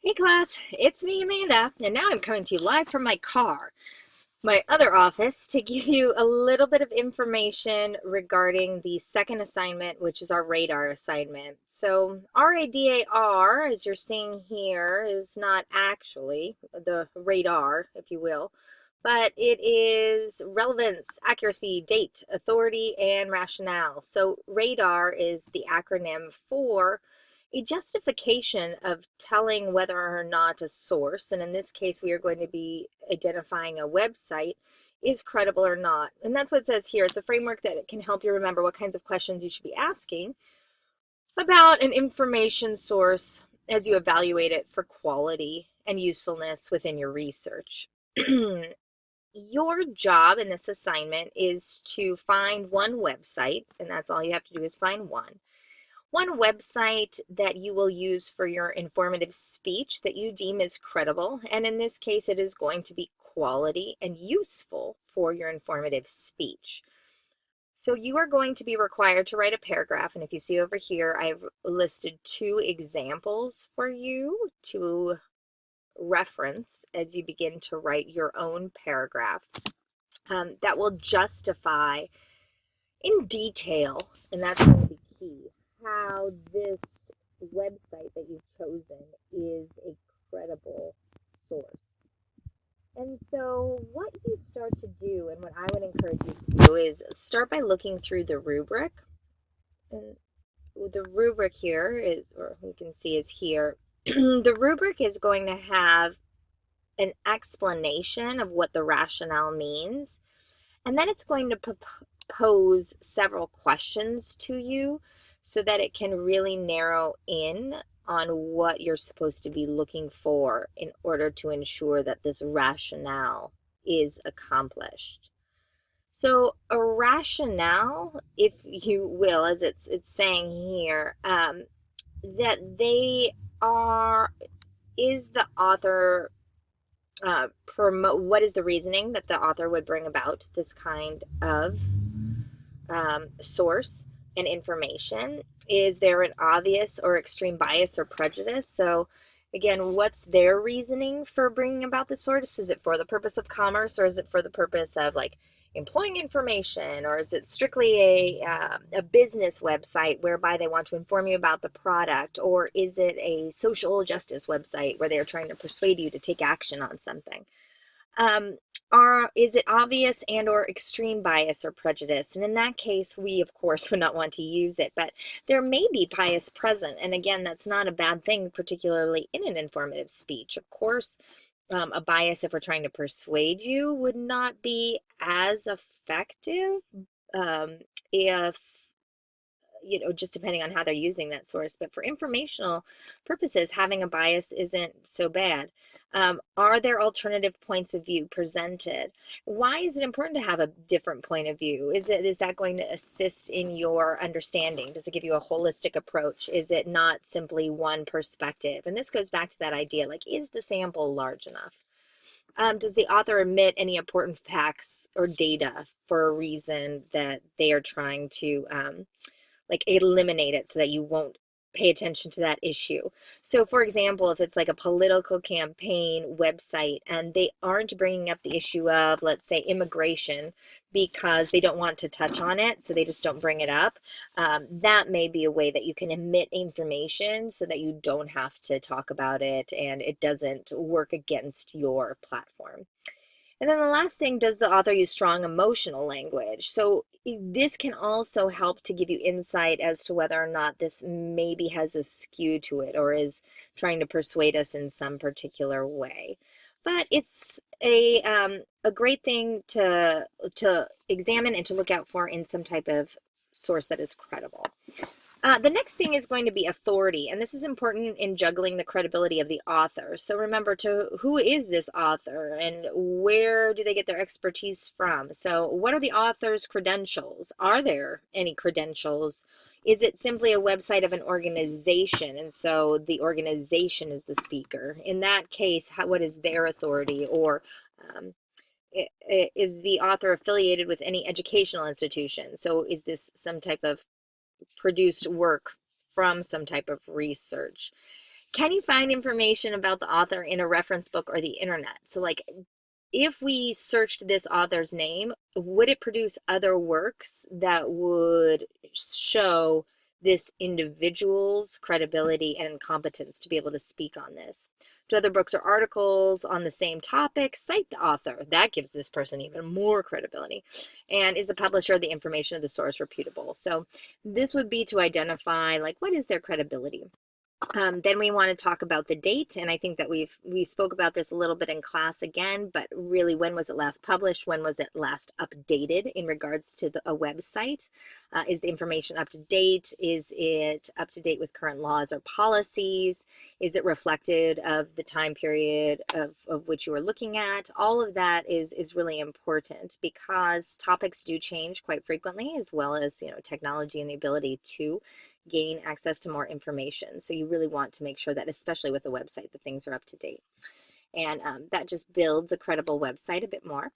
Hey class, it's me Amanda, and now I'm coming to you live from my car, my other office, to give you a little bit of information regarding the second assignment, which is our radar assignment. So RADAR, as you're seeing here, is not actually the radar, if you will, but it is relevance, accuracy, date, authority, and rationale. So radar is the acronym for a justification of telling whether or not a source, and in this case we are going to be identifying a website, is credible or not. And that's what it says here. It's a framework that can help you remember what kinds of questions you should be asking about an information source as you evaluate it for quality and usefulness within your research. Your job in this assignment is to find one website, and that's all you have to do is find one website that you will use for your informative speech that you deem is credible, and in this case it is going to be quality and useful for your informative speech. So you are going to be required to write a paragraph, and if you see over here I've listed two examples for you to reference as you begin to write your own paragraph that will justify in detail, and that's going to be key, how this website that you've chosen is a credible source. And so what you start to do, and what I would encourage you to do, is start by looking through the rubric. And the rubric here is, or you can see is here, the rubric is going to have an explanation of what the rationale means, and then it's going to pose several questions to you so that it can really narrow in on what you're supposed to be looking for in order to ensure that this rationale is accomplished. So a rationale, if you will, as it's saying here, that they are, is the author what is the reasoning that the author would bring about this kind of source and information? Is there an obvious or extreme bias or prejudice? So again, what's their reasoning for bringing about this source? Is it for the purpose of commerce, or is it for the purpose of like employing information, or is it strictly a business website whereby they want to inform you about the product, or is it a social justice website where they're trying to persuade you to take action on something? Is it obvious and or extreme bias or prejudice? And in that case, we of course would not want to use it, but there may be bias present. And again, that's not a bad thing, particularly in an informative speech. Of course, a bias, if we're trying to persuade you, would not be as effective if, just depending on how they're using that source. But for informational purposes, having a bias isn't so bad. Are there alternative points of view presented? Why is it important to have a different point of view? Is that going to assist in your understanding? Does it give you a holistic approach? Is it not simply one perspective? And this goes back to that idea, like, is the sample large enough? Does the author omit any important facts or data for a reason that they are trying to like eliminate it so that you won't pay attention to that issue? So for example, if it's like a political campaign website and they aren't bringing up the issue of, let's say, immigration because they don't want to touch on it, so they just don't bring it up, that may be a way that you can omit information so that you don't have to talk about it and it doesn't work against your platform. And then the last thing, does the author use strong emotional language? So this can also help to give you insight as to whether or not this maybe has a skew to it or is trying to persuade us in some particular way. But it's a great thing to examine and to look out for in some type of source that is credible. The next thing is going to be authority, and this is important in juggling the credibility of the author. So remember, who is this author and where do they get their expertise from? So what are the author's credentials? Are there any credentials? Is it simply a website of an organization, and so the organization is the speaker? In that case, what is their authority? Or is the author affiliated with any educational institution? So is this some type of produced work from some type of research? Can you find information about the author in a reference book or the internet? So like, if we searched this author's name, would it produce other works that would show this individual's credibility and competence to be able to speak on this? Do other books or articles on the same topic cite the author? That gives this person even more credibility. And is the publisher, the information of the source, reputable? So this would be to identify, like, what is their credibility? Then we want to talk about the date, and I think that we spoke about this a little bit in class again, but really, when was it last published? When was it last updated in regards to a website? Is the information up to date? Is it up to date with current laws or policies? Is it reflected of the time period of which you are looking at? All of that is really important, because topics do change quite frequently, as well as, technology and the ability to gain access to more information. So you really want to make sure that, especially with a website, that things are up to date. And that just builds a credible website a bit more.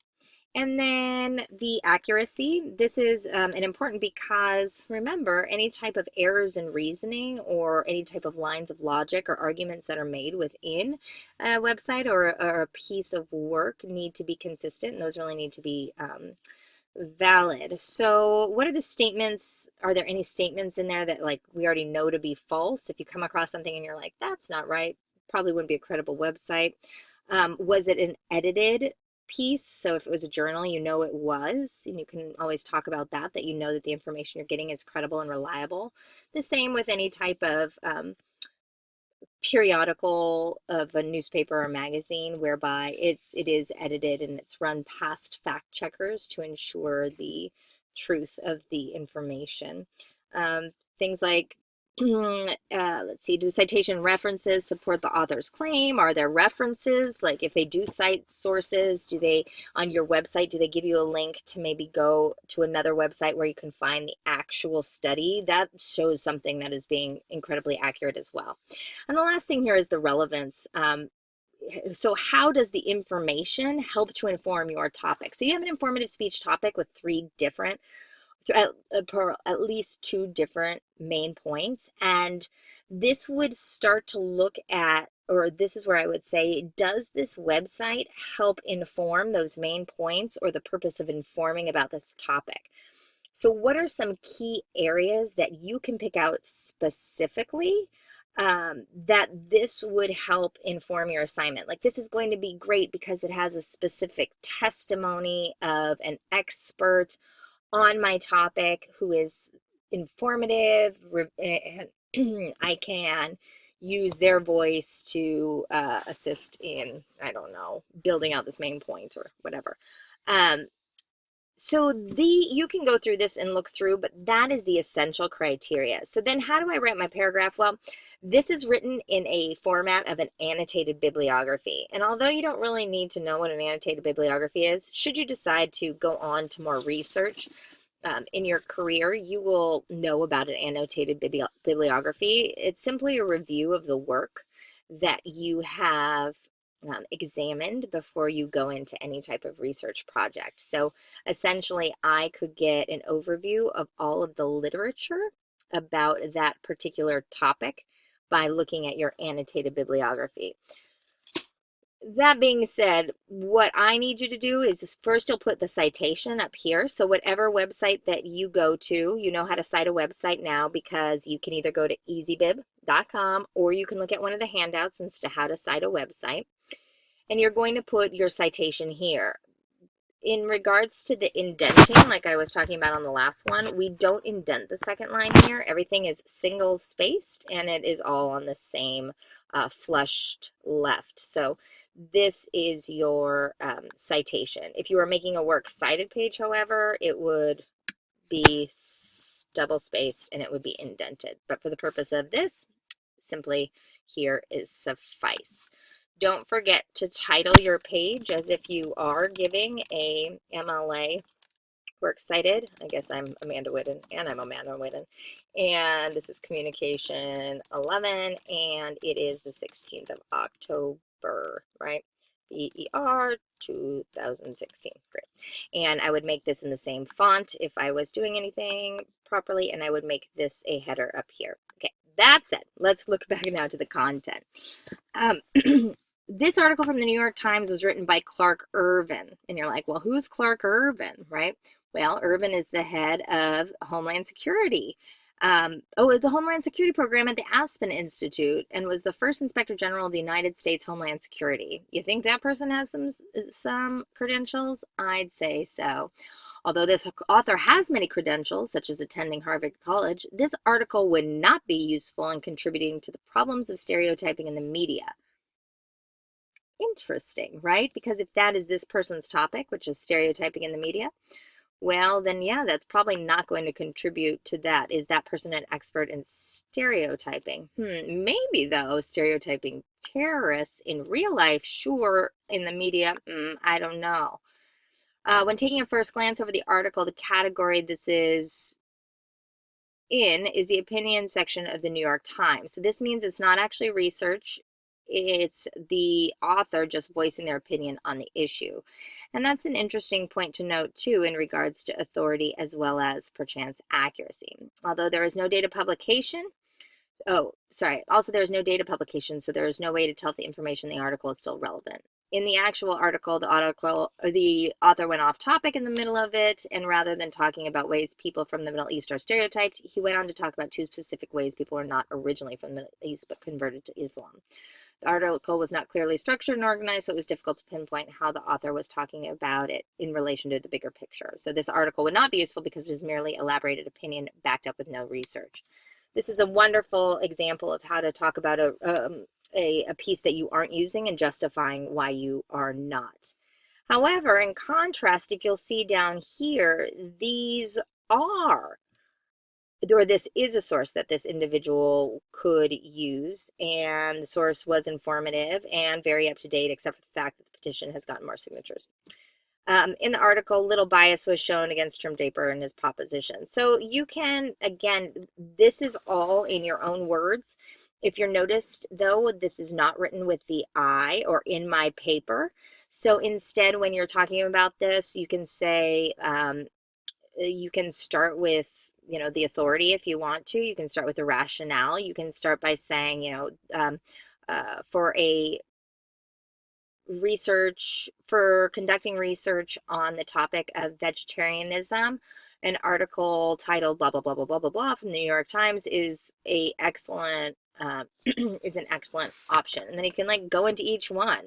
And then the accuracy. This is important because, remember, any type of errors in reasoning or any type of lines of logic or arguments that are made within a website or a piece of work need to be consistent. And those really need to be valid. So what are the statements? Are there any statements in there that, like, we already know to be false? If you come across something and you're like, that's not right, probably wouldn't be a credible website. Was it an edited piece? So if it was a journal, it was, and you can always talk about that the information you're getting is credible and reliable. The same with any type of periodical of a newspaper or magazine, whereby it is edited and it's run past fact checkers to ensure the truth of the information. Things like, let's see, do the citation references support the author's claim? Are there references? Like, if they do cite sources, on your website, do they give you a link to maybe go to another website where you can find the actual study? That shows something that is being incredibly accurate as well. And the last thing here is the relevance. So how does the information help to inform your topic? So you have an informative speech topic with at least two different main points, and this would start to look at, or this is where I would say, does this website help inform those main points or the purpose of informing about this topic? So what are some key areas that you can pick out specifically that this would help inform your assignment? Like, this is going to be great because it has a specific testimony of an expert on my topic who is informative, and I can use their voice to assist in, I don't know, building out this main point or whatever. So you can go through this and look through, but that is the essential criteria. So then how do I write my paragraph? Well, this is written in a format of an annotated bibliography. And although you don't really need to know what an annotated bibliography is, should you decide to go on to more research in your career, you will know about an annotated bibliography. It's simply a review of the work that you have examined before you go into any type of research project. So essentially, I could get an overview of all of the literature about that particular topic by looking at your annotated bibliography. That being said, what I need you to do is, first you'll put the citation up here. So whatever website that you go to, you know how to cite a website now, because you can either go to easybib.com or you can look at one of the handouts as to how to cite a website. And you're going to put your citation here. In regards to the indenting, like I was talking about on the last one, we don't indent the second line here. Everything is single spaced and it is all on the same flushed left. So this is your citation. If you were making a works cited page, however, it would be double spaced and it would be indented. But for the purpose of this, simply here is suffice. Don't forget to title your page as if you are giving a MLA works cited. I guess I'm Amanda Whitten, and I'm Amanda Whitten. And this is Communication 11, and it is the 16th of October, right? BER 2016. Great. And I would make this in the same font if I was doing anything properly, and I would make this a header up here. Okay, that said, let's look back now to the content. Um, this article from the New York Times was written by Clark Ervin. And you're like, well, who's Clark Ervin, right? Well, Ervin is the head of Homeland Security. The Homeland Security Program at the Aspen Institute, and was the first Inspector General of the United States Homeland Security. You think that person has some credentials? I'd say so. Although this author has many credentials, such as attending Harvard College, this article would not be useful in contributing to the problems of stereotyping in the media. Interesting, right? Because if that is this person's topic, which is stereotyping in the media, well, then yeah, that's probably not going to contribute to that. Is that person an expert in stereotyping? Maybe though, stereotyping terrorists in real life, sure. In the media, I don't know. When taking a first glance over the article, the category this is in is the opinion section of the New York Times. So this means it's not actually research. It's the author just voicing their opinion on the issue. And that's an interesting point to note too in regards to authority as well as perchance accuracy. Although there is no data publication, also there is no data publication, so there is no way to tell if the information in the article is still relevant. In the actual article, the author went off topic in the middle of it, and rather than talking about ways people from the Middle East are stereotyped, he went on to talk about two specific ways people were not originally from the Middle East but converted to Islam. The article was not clearly structured and organized, so it was difficult to pinpoint how the author was talking about it in relation to the bigger picture. So this article would not be useful because it is merely elaborated opinion backed up with no research. This is a wonderful example of how to talk about a piece that you aren't using and justifying why you are not. However, in contrast, if you'll see down here, these are, or this is a source that this individual could use, and the source was informative and very up to date, except for the fact that the petition has gotten more signatures. In the article, little bias was shown against Trim Draper and his proposition. So you can, again, this is all in your own words. If you're noticed, though, this is not written with the I or in my paper. So instead, when you're talking about this, you can say, you can start with, the authority if you want to. You can start with the rationale. You can start by saying, for conducting research on the topic of vegetarianism, an article titled blah blah blah blah blah blah blah from the New York Times is an excellent option. And then you can go into each one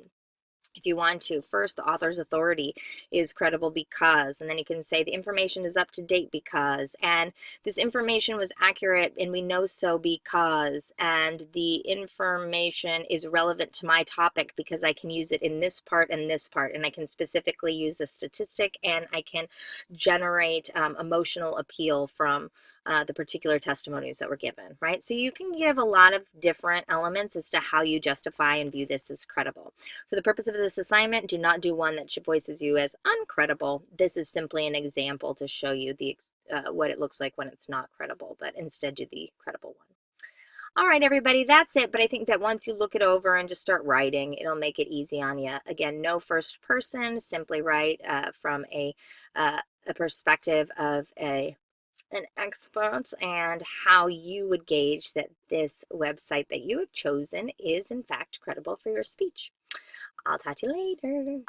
if you want to. First, the author's authority is credible because, and then you can say the information is up to date because, and this information was accurate and we know so because, and the information is relevant to my topic because I can use it in this part and this part, and I can specifically use a statistic, and I can generate emotional appeal from the particular testimonies that were given, right? So you can give a lot of different elements as to how you justify and view this as credible. For the purpose of this assignment, do not do one that voices you as uncredible. This is simply an example to show you what it looks like when it's not credible, but instead do the credible one. All right, everybody, that's it. But I think that once you look it over and just start writing, it'll make it easy on you. Again, no first person, simply write from a perspective of an expert, and how you would gauge that this website that you have chosen is in fact credible for your speech. I'll talk to you later.